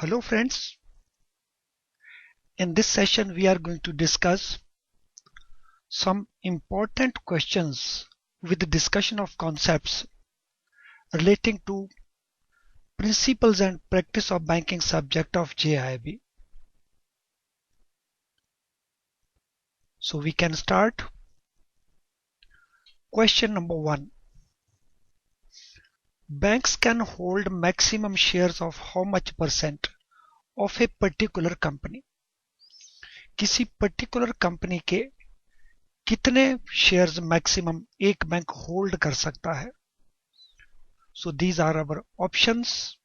Hello friends, in this session we are going to discuss some important questions with the discussion of concepts relating to principles and practice of banking subject of JAIIB. So we can start. Question number 1. Banks can hold maximum shares of how much percent of a particular company? किसी particular company के कितने shares maximum एक bank hold कर सकता है? So these are our options.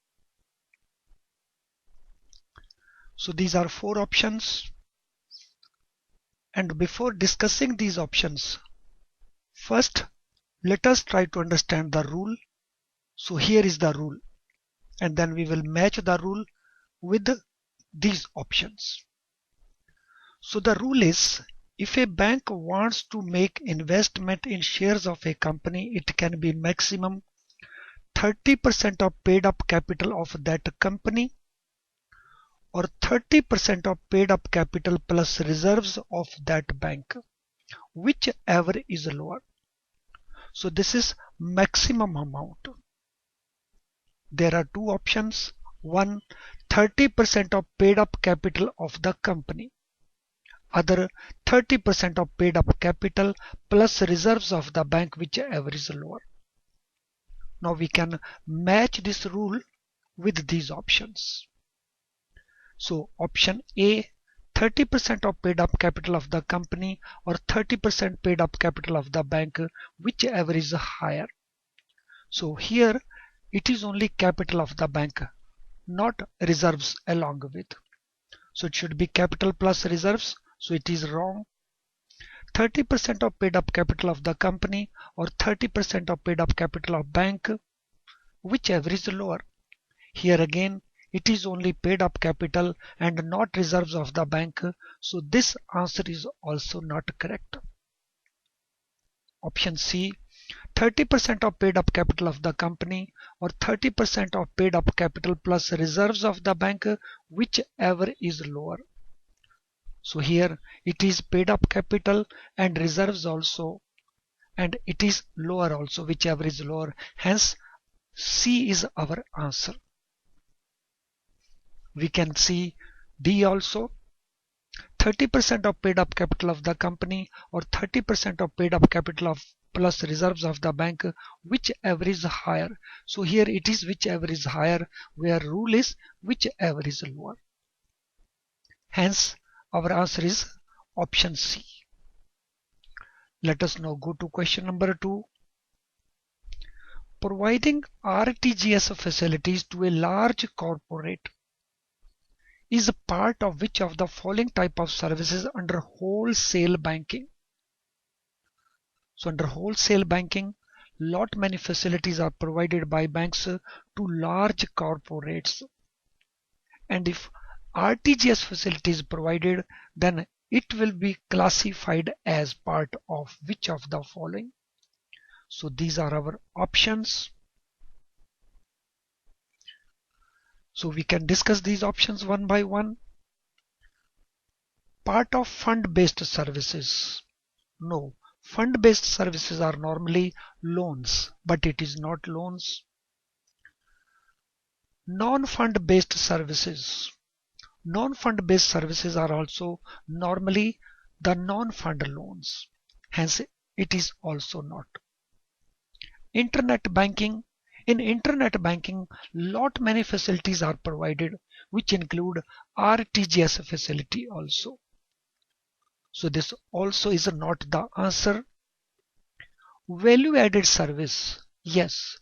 So these are 4 options. And before discussing these options, first let us try to understand the rule. So here is the rule, and then we will match the rule with these options. So the rule is, if a bank wants to make investment in shares of a company, it can be maximum 30% of paid up capital of that company or 30% of paid up capital plus reserves of that bank, whichever is lower. So this is maximum amount. There are 2 options. One, 30% of paid up capital of the company. Other, 30% of paid up capital plus reserves of the bank, whichever is lower. Now we can match this rule with these options. So option A, 30% of paid up capital of the company or 30% paid up capital of the bank, whichever is higher. So here it is only capital of the bank, not reserves along with. So it should be capital plus reserves. So it is wrong. 30% of paid up capital of the company or 30% of paid up capital of bank, whichever is lower. Here again it is only paid up capital and not reserves of the bank. So this answer is also not correct. Option C, 30% of paid up capital of the company or 30% of paid up capital plus reserves of the bank, whichever is lower. So here it is paid up capital and reserves also, and it is lower also, whichever is lower. Hence C is our answer. We can see D also, 30% of paid up capital of the company or 30% of paid up capital of plus reserves of the bank, whichever is higher. So here it is whichever is higher, where rule is whichever is lower. Hence our answer is option C. Let us now go to question number 2. Providing RTGS facilities to a large corporate is a part of which of the following type of services under wholesale banking? So under wholesale banking, lot many facilities are provided by banks to large corporates. And if RTGS facility is provided, then it will be classified as part of which of the following? So these are our options. So we can discuss these options one by one. Part of fund-based services. No, fund-based services are normally loans, but it is not loans. Non-fund based services. Non-fund based services are also normally the non-fund loans. Hence it is also not. Internet banking. In internet banking, lot many facilities are provided, which include RTGS facility also. So this also is not the answer. Value added service. Yes,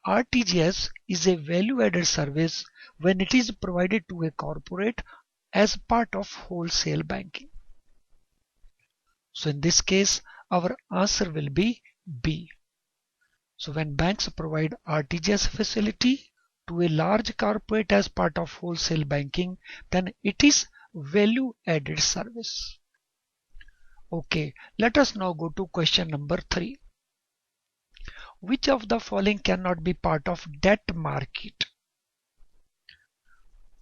RTGS is a value added service when it is provided to a corporate as part of wholesale banking. So in this case, our answer will be B. So when banks provide RTGS facility to a large corporate as part of wholesale banking, then it is value added service. Okay, let us now go to question number 3. Which of the following cannot be part of debt market?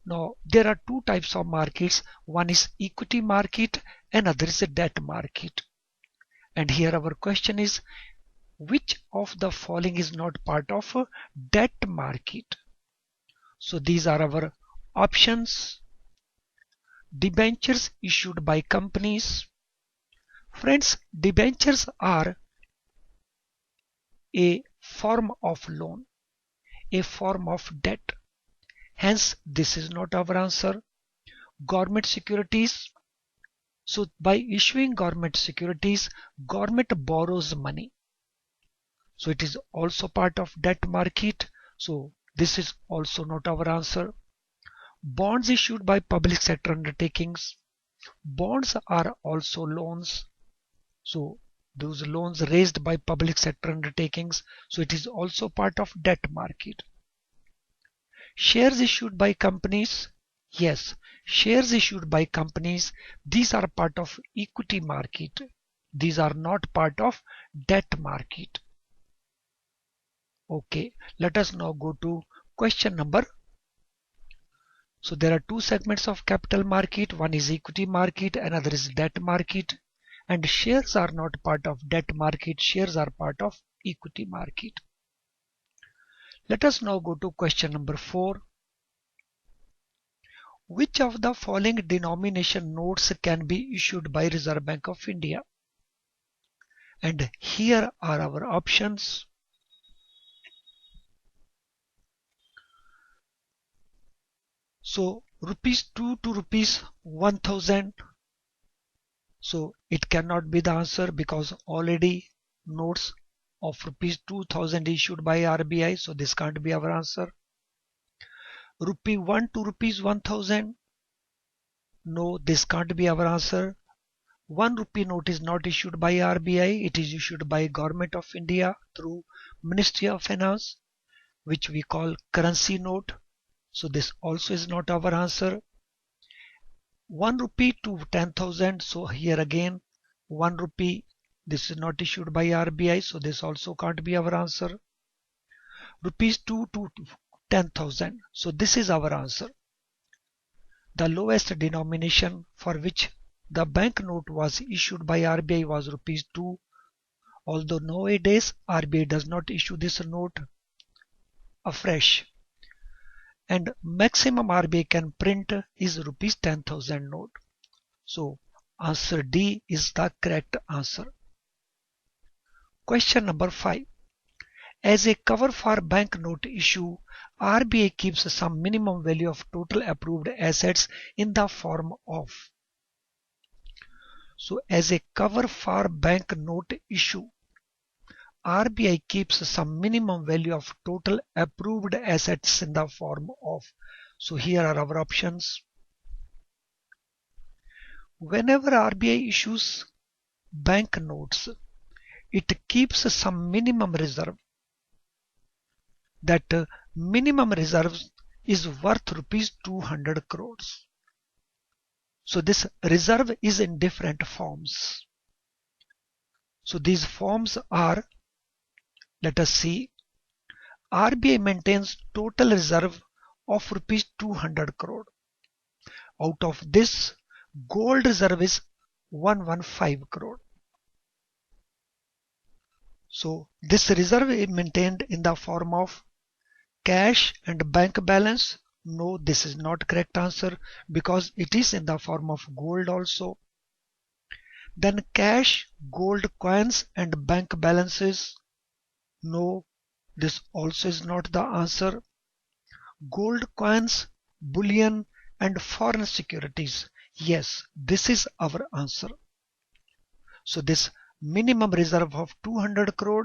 Now there are two types of markets. One is equity market, another is a debt market. And here our question is, which of the following is not part of a debt market? So these are our options. Debentures issued by companies. Friends, debentures are a form of loan, a form of debt. Hence, this is not our answer. Government securities. So by issuing government securities, government borrows money. So it is also part of debt market. So this is also not our answer. Bonds issued by public sector undertakings. Bonds are also loans. So those loans raised by public sector undertakings. So it is also part of debt market. Shares issued by companies. Yes, shares issued by companies. These are part of equity market. These are not part of debt market. Okay, let us now go to question number. So there are two segments of capital market. One is equity market, another is debt market. And shares are not part of debt market. Shares are part of equity market. Let us now go to question number 4. Which of the following denomination notes can be issued by Reserve Bank of India? And here are our options. So rupees 2 to rupees 1000. So it cannot be the answer because already notes of rupees 2000 issued by RBI. So this can't be our answer. Rupee 1 to rupees 1000. No, this can't be our answer. 1 rupee note is not issued by RBI. It is issued by Government of India through Ministry of Finance, which we call currency note. So this also is not our answer. 1 rupee to 10,000. So here again 1 rupee. This is not issued by RBI. So this also can't be our answer. Rupees 2 to 10,000. So this is our answer. The lowest denomination for which the banknote was issued by RBI was rupees 2. Although nowadays RBI does not issue this note afresh. And maximum RBI can print is rupees 10,000 note. So answer D is the correct answer. Question number 5. As a cover for banknote issue, RBI keeps some minimum value of total approved assets in the form of. So as a cover for banknote issue, RBI keeps some minimum value of total approved assets in the form of. So here are our options. Whenever RBI issues banknotes, it keeps some minimum reserve. That minimum reserve is worth rupees 200 crores. So this reserve is in different forms. So these forms are, let us see, RBI maintains total reserve of rupees 200 crore. Out of this, gold reserve is 115 crore. So this reserve is maintained in the form of cash and bank balance. No, this is not correct answer because it is in the form of gold also. Then cash, gold coins and bank balances. No, this also is not the answer. Gold coins, bullion and foreign securities. Yes, this is our answer. So this minimum reserve of 200 crore,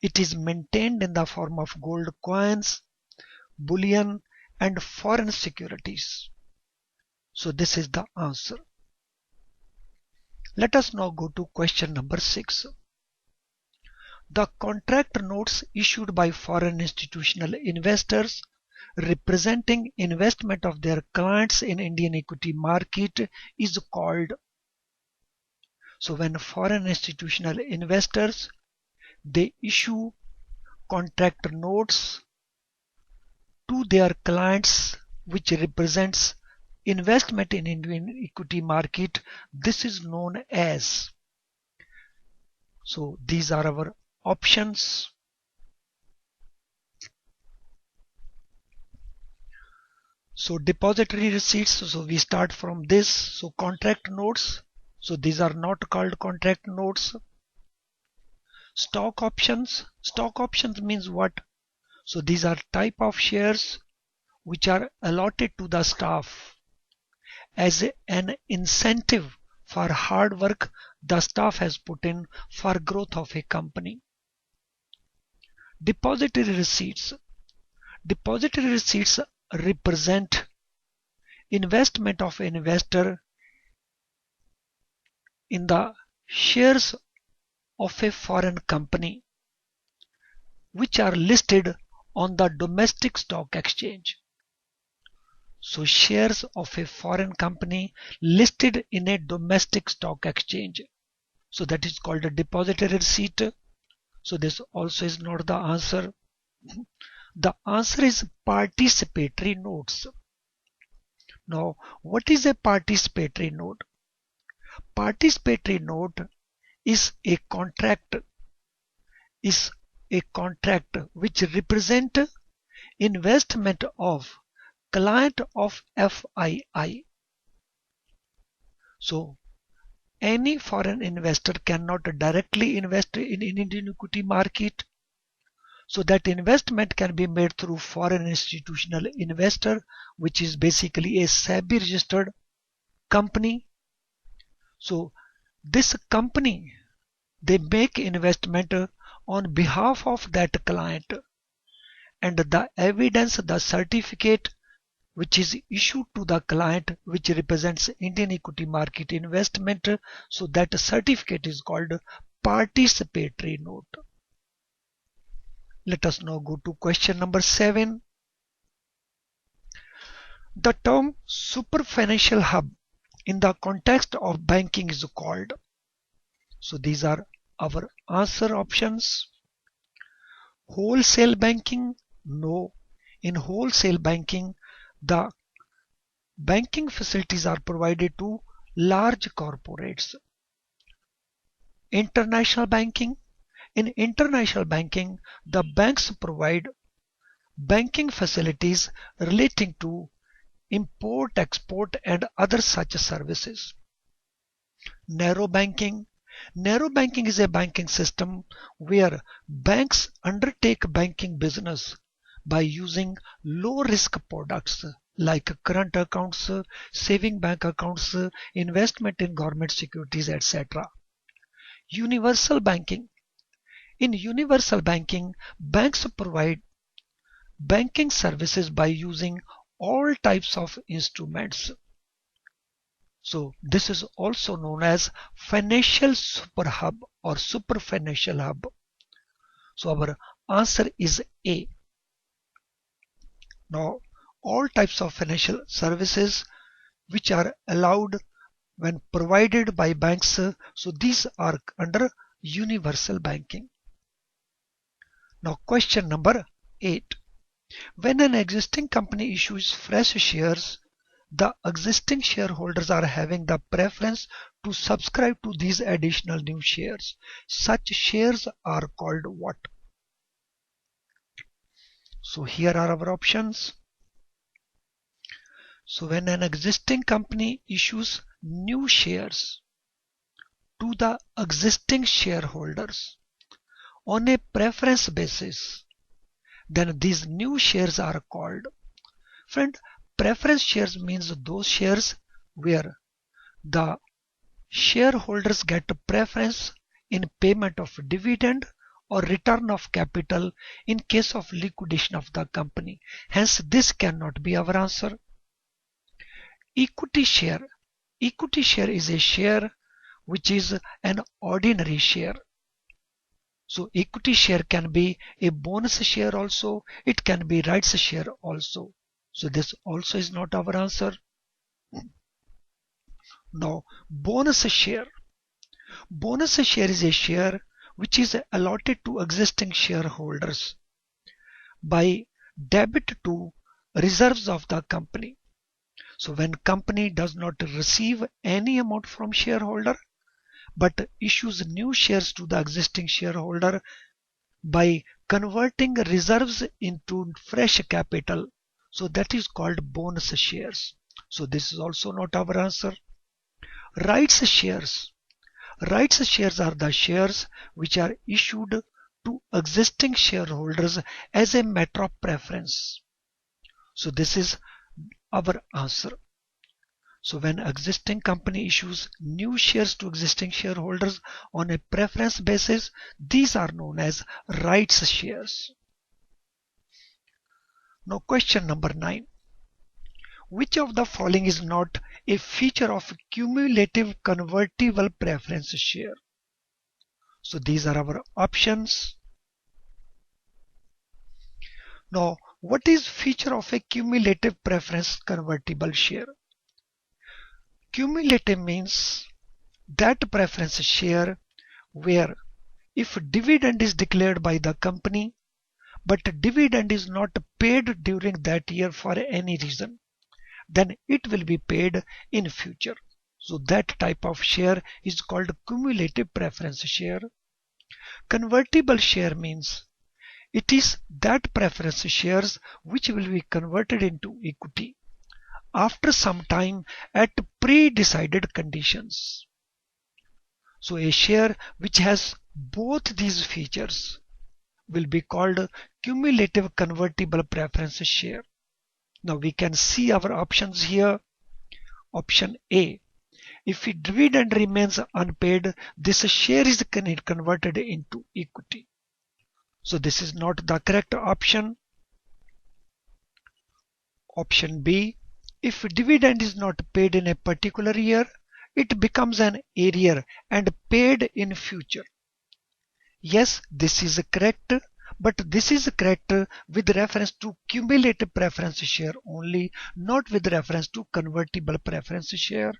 it is maintained in the form of gold coins, bullion and foreign securities. So this is the answer. Let us now go to question number 6. The contract notes issued by foreign institutional investors representing investment of their clients in Indian equity market is called. So when foreign institutional investors, they issue contract notes to their clients which represents investment in Indian equity market. This is known as. So these are our options. So depository receipts, so we start from this. So contract notes, so these are not called contract notes. Stock options means what? So these are type of shares which are allotted to the staff as an incentive for hard work the staff has put in for growth of a company. Depository receipts represent investment of an investor in the shares of a foreign company which are listed on the domestic stock exchange. So shares of a foreign company listed in a domestic stock exchange. So that is called a depository receipt. So this also is not the answer. The answer is participatory notes. Now, what is a participatory note? Participatory note is a contract which represent investment of client of FII. So any foreign investor cannot directly invest in Indian equity market. So that investment can be made through foreign institutional investor, which is basically a SEBI registered company. So this company, they make investment on behalf of that client, and the evidence, the certificate which is issued to the client, which represents Indian equity market investment, so that certificate is called participatory note. Let us now go to question number 7. The term super financial hub in the context of banking is called. So these are our answer options. Wholesale banking? No. In wholesale banking, the banking facilities are provided to large corporates. International banking? In international banking, the banks provide banking facilities relating to import, export and other such services. Narrow banking? Narrow banking is a banking system where banks undertake banking business by using low risk products like current accounts, saving bank accounts, investment in government securities, etc. Universal banking. In universal banking, banks provide banking services by using all types of instruments. So this is also known as financial super hub or super financial hub. So our answer is A. Now, all types of financial services which are allowed when provided by banks, so these are under universal banking. Now question number 8. When an existing company issues fresh shares, the existing shareholders are having the preference to subscribe to these additional new shares. Such shares are called what? So here are our options. So when an existing company issues new shares to the existing shareholders on a preference basis, then these new shares are called. Friend, preference shares means those shares where the shareholders get preference in payment of dividend or return of capital in case of liquidation of the company. Hence, this cannot be our answer. Equity share. Equity share is a share which is an ordinary share. So equity share can be a bonus share also, it can be rights share also. So this also is not our answer. Now bonus share. Bonus share is a share which is allotted to existing shareholders by debit to reserves of the company. So when company does not receive any amount from shareholder but issues new shares to the existing shareholder by converting reserves into fresh capital, so that is called bonus shares. So this is also not our answer. Rights shares. Rights shares are the shares which are issued to existing shareholders as a matter of preference. So this is our answer. So when existing company issues new shares to existing shareholders on a preference basis, these are known as rights shares. Now question number 9. Which of the following is not a feature of cumulative convertible preference share? So these are our options. Now, what is feature of a cumulative preference convertible share? Cumulative means that preference share where if dividend is declared by the company but dividend is not paid during that year for any reason, then it will be paid in future. So that type of share is called cumulative preference share. Convertible share means it is that preference shares which will be converted into equity after some time at pre-decided conditions. So a share which has both these features will be called cumulative convertible preference share. Now we can see our options here. Option A. If dividend remains unpaid, this share is converted into equity. So this is not the correct option. Option B. If dividend is not paid in a particular year, it becomes an arrear and paid in future. Yes, this is correct, but this is correct with reference to cumulative preference share only, not with reference to convertible preference share.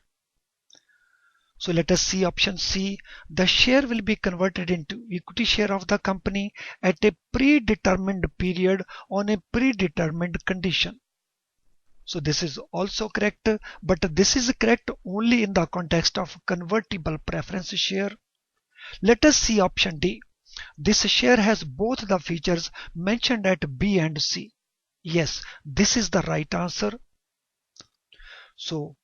So let us see option C. The share will be converted into equity share of the company at a predetermined period on a predetermined condition. So this is also correct, but this is correct only in the context of convertible preference share. Let us see option D. This share has both the features mentioned at B and C. Yes, this is the right answer. So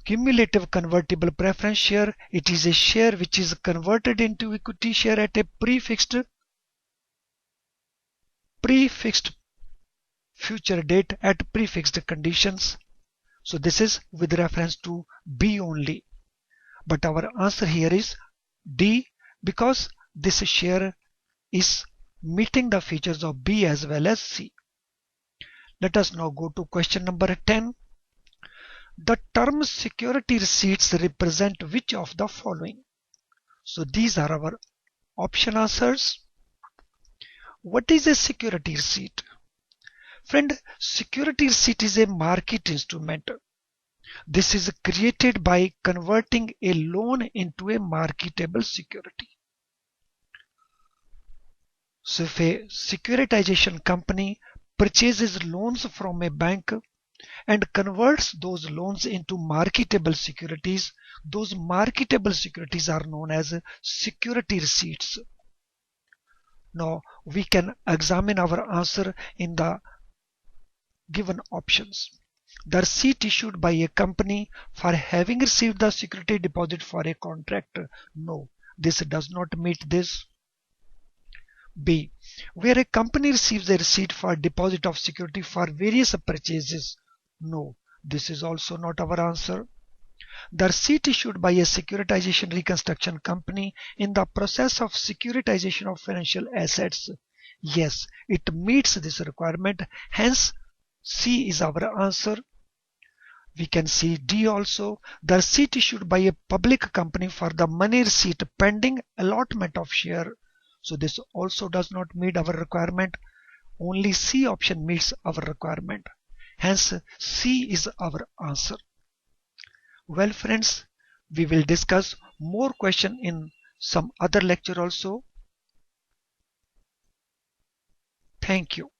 cumulative convertible preference share, it is a share which is converted into equity share at a prefixed future date at prefixed conditions. So this is with reference to B only. But our answer here is D, because this share is meeting the features of B as well as C. Let us now go to question number 10. The term security receipts represent which of the following? So these are our option answers. What is a security receipt? Friend, security receipt is a market instrument. This is created by converting a loan into a marketable security. So if a securitization company purchases loans from a bank and converts those loans into marketable securities, those marketable securities are known as security receipts. Now we can examine our answer in the given options. The receipt issued by a company for having received the security deposit for a contract. No, this does not meet this. B. Where a company receives a receipt for deposit of security for various purchases. No, this is also not our answer. The receipt issued by a securitization reconstruction company in the process of securitization of financial assets. Yes, it meets this requirement. Hence, C is our answer. We can see D also. The receipt issued by a public company for the money receipt pending allotment of share. So this also does not meet our requirement. Only C option meets our requirement. Hence, C is our answer. Well friends, we will discuss more questions in some other lecture also. Thank you.